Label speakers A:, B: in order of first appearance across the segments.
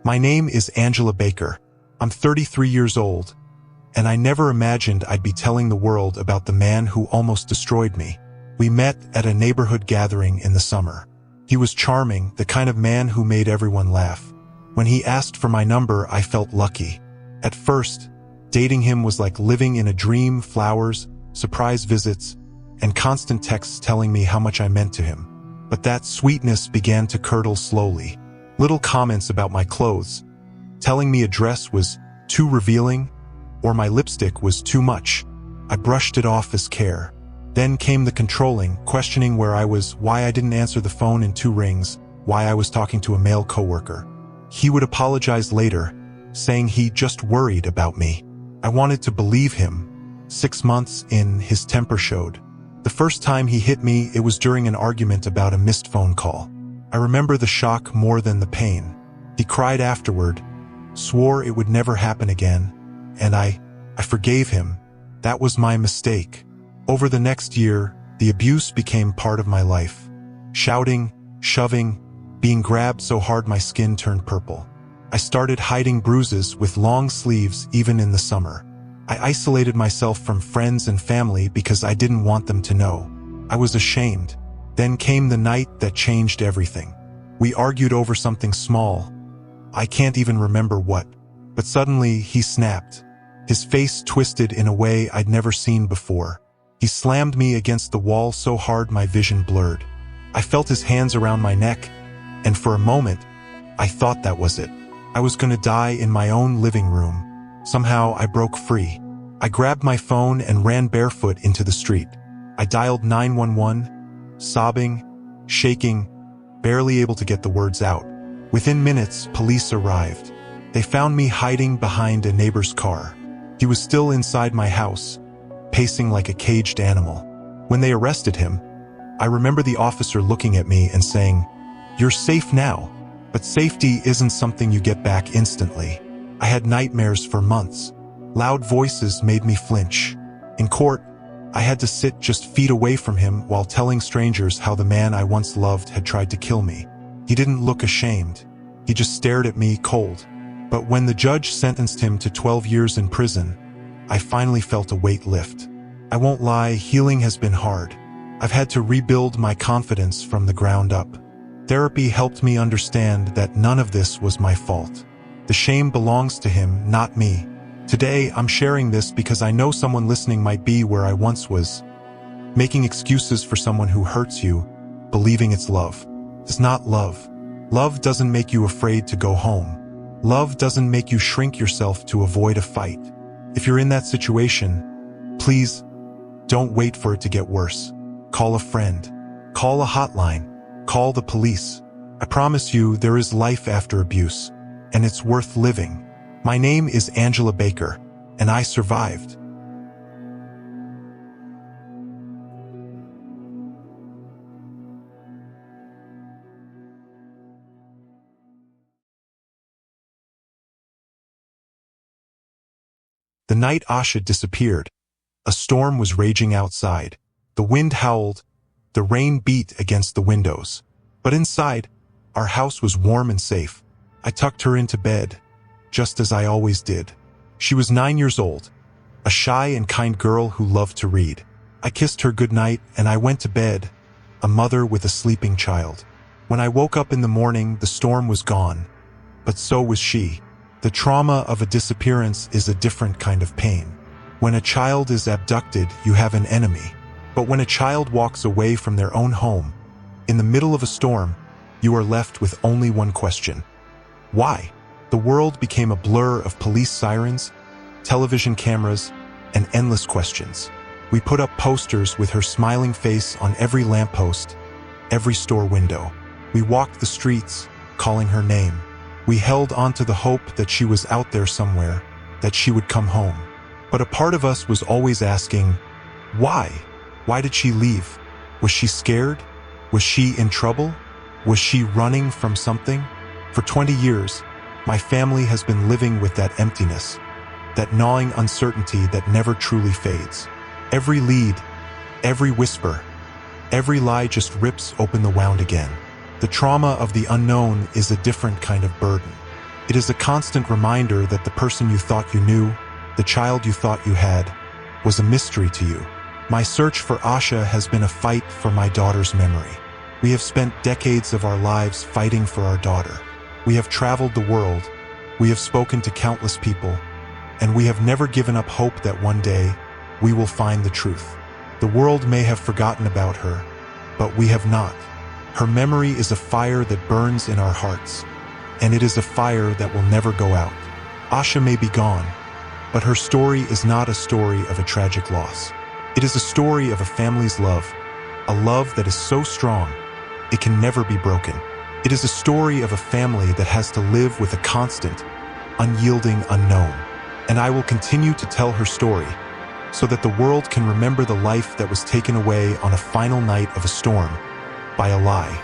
A: My name is Angela Baker. I'm 33 years old, and I never imagined I'd be telling the world about the man who almost destroyed me. We met at a neighborhood gathering in the summer. He was charming, the kind of man who made everyone laugh. When he asked for my number, I felt lucky. At first, dating him was like living in a dream: flowers, surprise visits, and constant texts telling me how much I meant to him. But that sweetness began to curdle slowly. Little comments about my clothes, telling me a dress was too revealing, or my lipstick was too much. I brushed it off as care. Then came the controlling, questioning where I was, why I didn't answer the phone in 2 rings, why I was talking to a male coworker. He would apologize later, saying he just worried about me. I wanted to believe him. 6 months in, his temper showed. The first time he hit me, it was during an argument about a missed phone call. I remember the shock more than the pain. He cried afterward, swore it would never happen again, and I forgave him. That was my mistake. Over the next year, the abuse became part of my life. Shouting, shoving, being grabbed so hard my skin turned purple. I started hiding bruises with long sleeves even in the summer. I isolated myself from friends and family because I didn't want them to know. I was ashamed. Then came the night that changed everything. We argued over something small. I can't even remember what. But suddenly he snapped. His face twisted in a way I'd never seen before. He slammed me against the wall so hard my vision blurred. I felt his hands around my neck, and for a moment, I thought that was it. I was gonna die in my own living room. Somehow I broke free. I grabbed my phone and ran barefoot into the street. I dialed 911, sobbing, shaking, barely able to get the words out. Within minutes, police arrived. They found me hiding behind a neighbor's car. He was still inside my house, pacing like a caged animal. When they arrested him, I remember the officer looking at me and saying, "You're safe now." But safety isn't something you get back instantly. I had nightmares for months. Loud voices made me flinch. In court, I had to sit just feet away from him while telling strangers how the man I once loved had tried to kill me. He didn't look ashamed. He just stared at me cold. But when the judge sentenced him to 12 years in prison, I finally felt a weight lift. I won't lie, healing has been hard. I've had to rebuild my confidence from the ground up. Therapy helped me understand that none of this was my fault. The shame belongs to him, not me. Today, I'm sharing this because I know someone listening might be where I once was. Making excuses for someone who hurts you, believing it's love. It's not love. Love doesn't make you afraid to go home. Love doesn't make you shrink yourself to avoid a fight. If you're in that situation, please don't wait for it to get worse. Call a friend. Call a hotline. Call the police. I promise you there is life after abuse, and it's worth living. My name is Angela Baker, and I survived. The night Asha disappeared, a storm was raging outside. The wind howled, the rain beat against the windows. But inside, our house was warm and safe. I tucked her into bed, just as I always did. She was 9 years old, a shy and kind girl who loved to read. I kissed her goodnight and I went to bed, a mother with a sleeping child. When I woke up in the morning, the storm was gone, but so was she. The trauma of a disappearance is a different kind of pain. When a child is abducted, you have an enemy. But when a child walks away from their own home, in the middle of a storm, you are left with only one question. Why? The world became a blur of police sirens, television cameras, and endless questions. We put up posters with her smiling face on every lamppost, every store window. We walked the streets, calling her name. We held onto the hope that she was out there somewhere, that she would come home. But a part of us was always asking, why? Why did she leave? Was she scared? Was she in trouble? Was she running from something? For 20 years, my family has been living with that emptiness, that gnawing uncertainty that never truly fades. Every lead, every whisper, every lie just rips open the wound again. The trauma of the unknown is a different kind of burden. It is a constant reminder that the person you thought you knew, the child you thought you had, was a mystery to you. My search for Asha has been a fight for my daughter's memory. We have spent decades of our lives fighting for our daughter. We have traveled the world, we have spoken to countless people, and we have never given up hope that one day we will find the truth. The world may have forgotten about her, but we have not. Her memory is a fire that burns in our hearts, and it is a fire that will never go out. Asha may be gone, but her story is not a story of a tragic loss. It is a story of a family's love, a love that is so strong, it can never be broken. It is a story of a family that has to live with a constant, unyielding unknown. And I will continue to tell her story, so that the world can remember the life that was taken away on a final night of a storm by a lie.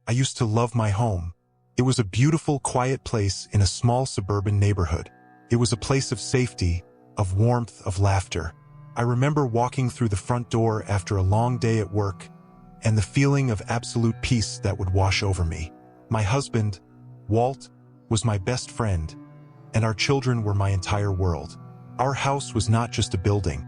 A: I used to love my home. It was a beautiful, quiet place in a small suburban neighborhood. It was a place of safety, of warmth, of laughter. I remember walking through the front door after a long day at work, and the feeling of absolute peace that would wash over me. My husband, Walt, was my best friend, and our children were my entire world. Our house was not just a building.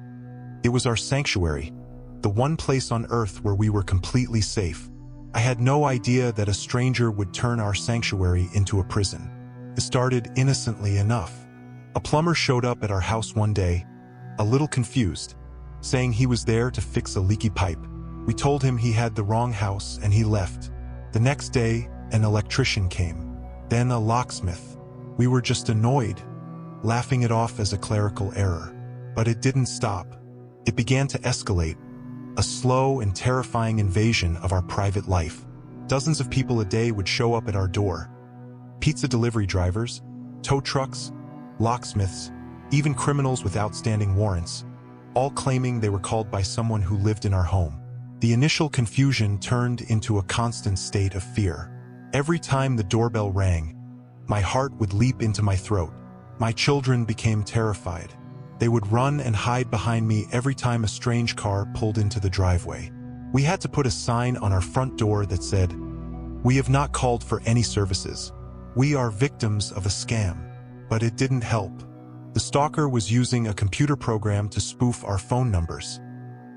A: It was our sanctuary, the one place on earth where we were completely safe. I had no idea that a stranger would turn our sanctuary into a prison. It started innocently enough. A plumber showed up at our house one day, a little confused, saying he was there to fix a leaky pipe. We told him he had the wrong house and he left. The next day, an electrician came, then a locksmith. We were just annoyed, laughing it off as a clerical error. But it didn't stop. It began to escalate, a slow and terrifying invasion of our private life. Dozens of people a day would show up at our door. Pizza delivery drivers, tow trucks, locksmiths, even criminals with outstanding warrants, all claiming they were called by someone who lived in our home. The initial confusion turned into a constant state of fear. Every time the doorbell rang, my heart would leap into my throat. My children became terrified. They would run and hide behind me every time a strange car pulled into the driveway. We had to put a sign on our front door that said, "We have not called for any services. We are victims of a scam." But it didn't help. The stalker was using a computer program to spoof our phone numbers,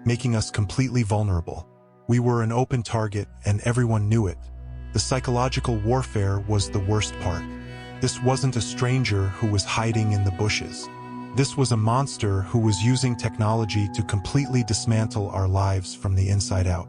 A: making us completely vulnerable. We were an open target and everyone knew it. The psychological warfare was the worst part. This wasn't a stranger who was hiding in the bushes. This was a monster who was using technology to completely dismantle our lives from the inside out.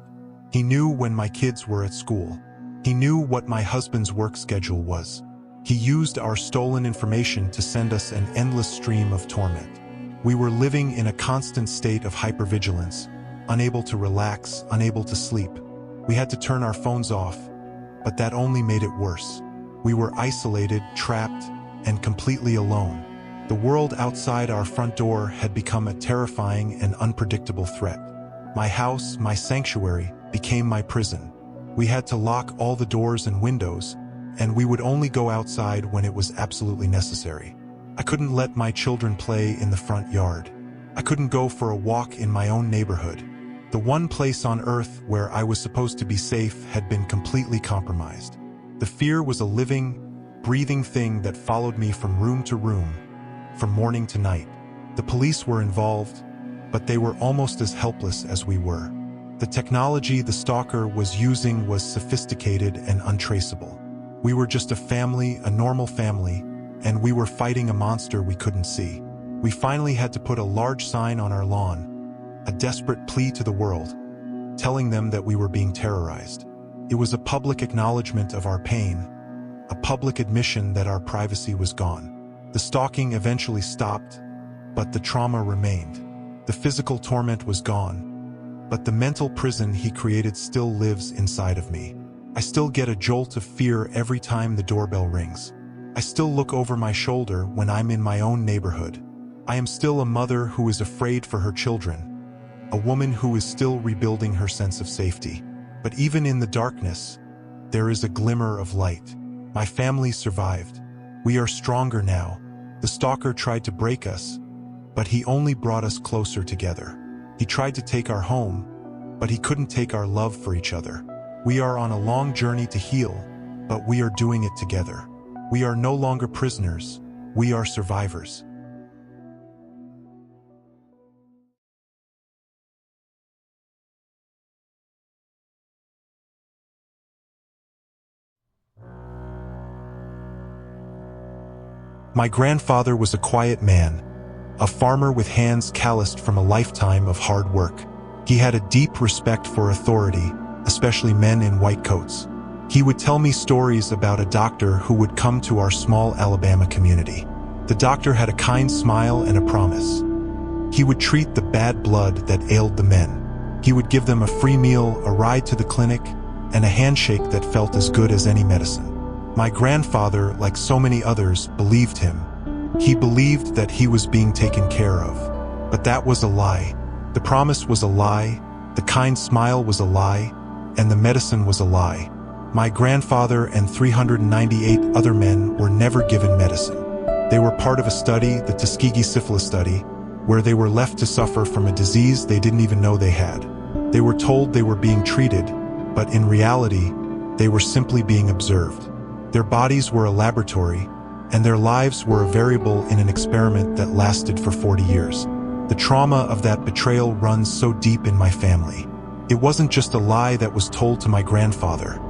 A: He knew when my kids were at school. He knew what my husband's work schedule was. He used our stolen information to send us an endless stream of torment. We were living in a constant state of hypervigilance, unable to relax, unable to sleep. We had to turn our phones off, but that only made it worse. We were isolated, trapped, and completely alone. The world outside our front door had become a terrifying and unpredictable threat. My house, my sanctuary, became my prison. We had to lock all the doors and windows, and we would only go outside when it was absolutely necessary. I couldn't let my children play in the front yard. I couldn't go for a walk in my own neighborhood. The one place on earth where I was supposed to be safe had been completely compromised. The fear was a living, breathing thing that followed me from room to room, from morning to night. The police were involved, but they were almost as helpless as we were. The technology the stalker was using was sophisticated and untraceable. We were just a family, a normal family, and we were fighting a monster we couldn't see. We finally had to put a large sign on our lawn, a desperate plea to the world, telling them that we were being terrorized. It was a public acknowledgement of our pain, a public admission that our privacy was gone. The stalking eventually stopped, but the trauma remained. The physical torment was gone, but the mental prison he created still lives inside of me. I still get a jolt of fear every time the doorbell rings. I still look over my shoulder when I'm in my own neighborhood. I am still a mother who is afraid for her children, a woman who is still rebuilding her sense of safety. But even in the darkness, there is a glimmer of light. My family survived. We are stronger now, The stalker tried to break us, but he only brought us closer together. He tried to take our home, but he couldn't take our love for each other. We are on a long journey to heal, but we are doing it together. We are no longer prisoners, we are survivors. My grandfather was a quiet man, a farmer with hands calloused from a lifetime of hard work. He had a deep respect for authority, especially men in white coats. He would tell me stories about a doctor who would come to our small Alabama community. The doctor had a kind smile and a promise. He would treat the bad blood that ailed the men. He would give them a free meal, a ride to the clinic, and a handshake that felt as good as any medicine. My grandfather, like so many others, believed him. He believed that he was being taken care of. But that was a lie. The promise was a lie, the kind smile was a lie, and the medicine was a lie. My grandfather and 398 other men were never given medicine. They were part of a study, the Tuskegee syphilis study, where they were left to suffer from a disease they didn't even know they had. They were told they were being treated, but in reality, they were simply being observed. Their bodies were a laboratory, and their lives were a variable in an experiment that lasted for 40 years. The trauma of that betrayal runs so deep in my family. It wasn't just a lie that was told to my grandfather.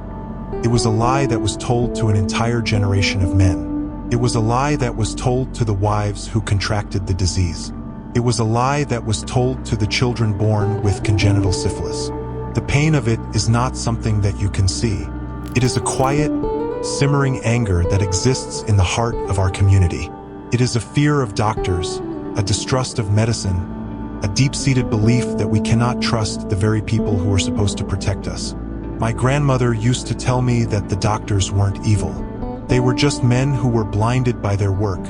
A: It was a lie that was told to an entire generation of men. It was a lie that was told to the wives who contracted the disease. It was a lie that was told to the children born with congenital syphilis. The pain of it is not something that you can see. It is a quiet, simmering anger that exists in the heart of our community. It is a fear of doctors, a distrust of medicine, a deep-seated belief that we cannot trust the very people who are supposed to protect us. My grandmother used to tell me that the doctors weren't evil. They were just men who were blinded by their work,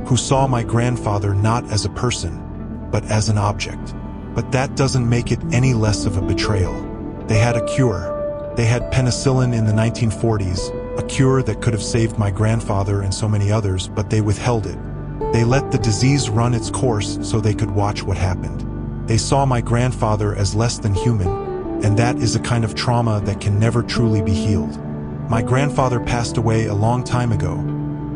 A: who saw my grandfather not as a person, but as an object. But that doesn't make it any less of a betrayal. They had a cure. They had penicillin in the 1940s, a cure that could have saved my grandfather and so many others, but they withheld it. They let the disease run its course so they could watch what happened. They saw my grandfather as less than human, and that is a kind of trauma that can never truly be healed. My grandfather passed away a long time ago,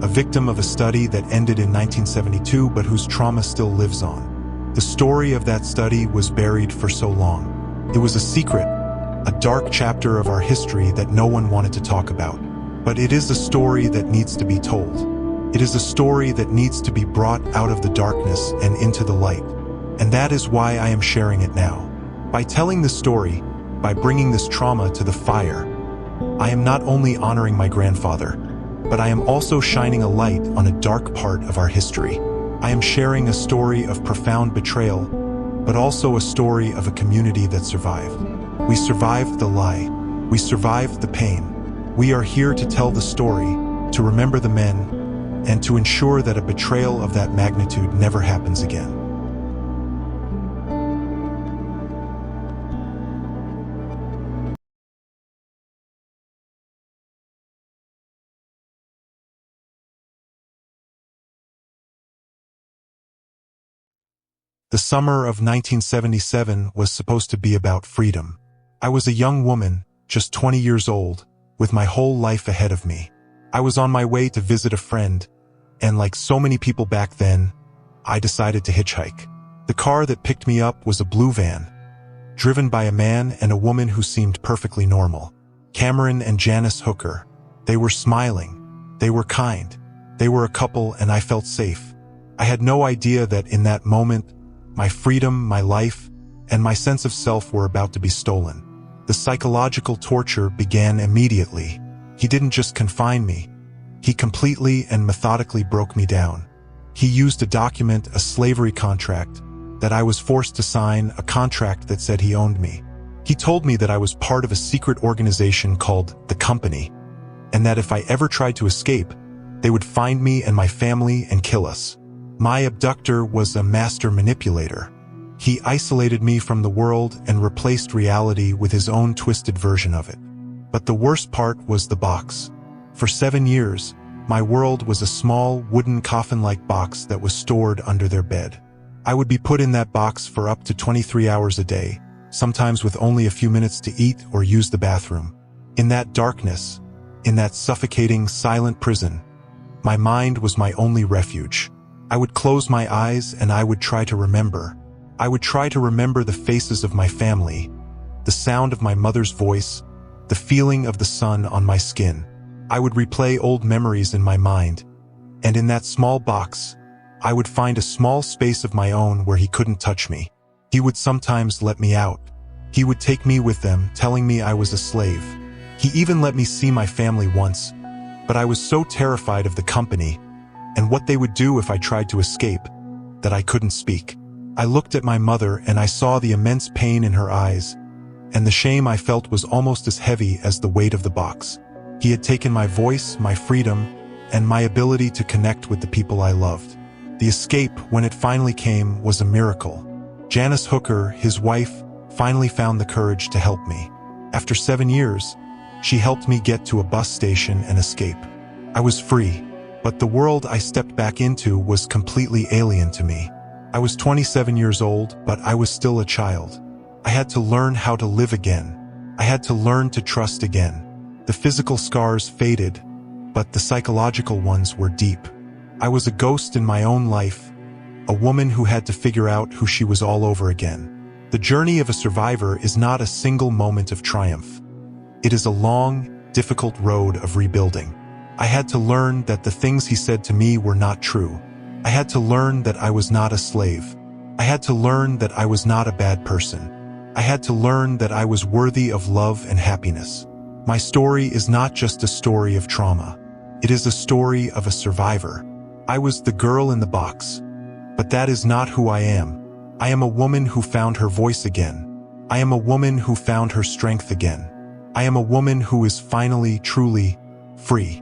A: a victim of a study that ended in 1972 but whose trauma still lives on. The story of that study was buried for so long. It was a secret, a dark chapter of our history that no one wanted to talk about. But it is a story that needs to be told. It is a story that needs to be brought out of the darkness and into the light. And that is why I am sharing it now. By telling this story, by bringing this trauma to the fire, I am not only honoring my grandfather, but I am also shining a light on a dark part of our history. I am sharing a story of profound betrayal, but also a story of a community that survived. We survived the lie. We survived the pain. We are here to tell the story, to remember the men, and to ensure that a betrayal of that magnitude never happens again. The summer of 1977 was supposed to be about freedom. I was a young woman, just 20 years old, with my whole life ahead of me. I was on my way to visit a friend, and like so many people back then, I decided to hitchhike. The car that picked me up was a blue van, driven by a man and a woman who seemed perfectly normal. Cameron and Janice Hooker. They were smiling. They were kind. They were a couple, and I felt safe. I had no idea that in that moment, my freedom, my life, and my sense of self were about to be stolen. The psychological torture began immediately. He didn't just confine me. He completely and methodically broke me down. He used a document, a slavery contract, that I was forced to sign, a contract that said he owned me. He told me that I was part of a secret organization called The Company, and that if I ever tried to escape, they would find me and my family and kill us. My abductor was a master manipulator. He isolated me from the world and replaced reality with his own twisted version of it. But the worst part was the box. For 7 years, My world was a small, wooden coffin-like box that was stored under their bed. I would be put in that box for up to 23 hours a day, sometimes with only a few minutes to eat or use the bathroom. In that darkness, in that suffocating, silent prison, my mind was my only refuge. I would close my eyes and I would try to remember. I would try to remember the faces of my family, the sound of my mother's voice, the feeling of the sun on my skin. I would replay old memories in my mind, and in that small box, I would find a small space of my own where he couldn't touch me. He would sometimes let me out. He would take me with them, telling me I was a slave. He even let me see my family once, but I was so terrified of the company and what they would do if I tried to escape that I couldn't speak. I looked at my mother and I saw the immense pain in her eyes, and the shame I felt was almost as heavy as the weight of the box. He had taken my voice, my freedom, and my ability to connect with the people I loved. The escape, when it finally came, was a miracle. Janice Hooker, his wife, finally found the courage to help me. After 7 years, she helped me get to a bus station and escape. I was free, but the world I stepped back into was completely alien to me. I was 27 years old, but I was still a child. I had to learn how to live again. I had to learn to trust again. The physical scars faded, but the psychological ones were deep. I was a ghost in my own life, a woman who had to figure out who she was all over again. The journey of a survivor is not a single moment of triumph. It is a long, difficult road of rebuilding. I had to learn that the things he said to me were not true. I had to learn that I was not a slave. I had to learn that I was not a bad person. I had to learn that I was worthy of love and happiness. My story is not just a story of trauma. It is a story of a survivor. I was the girl in the box, but that is not who I am. I am a woman who found her voice again. I am a woman who found her strength again. I am a woman who is finally, truly free.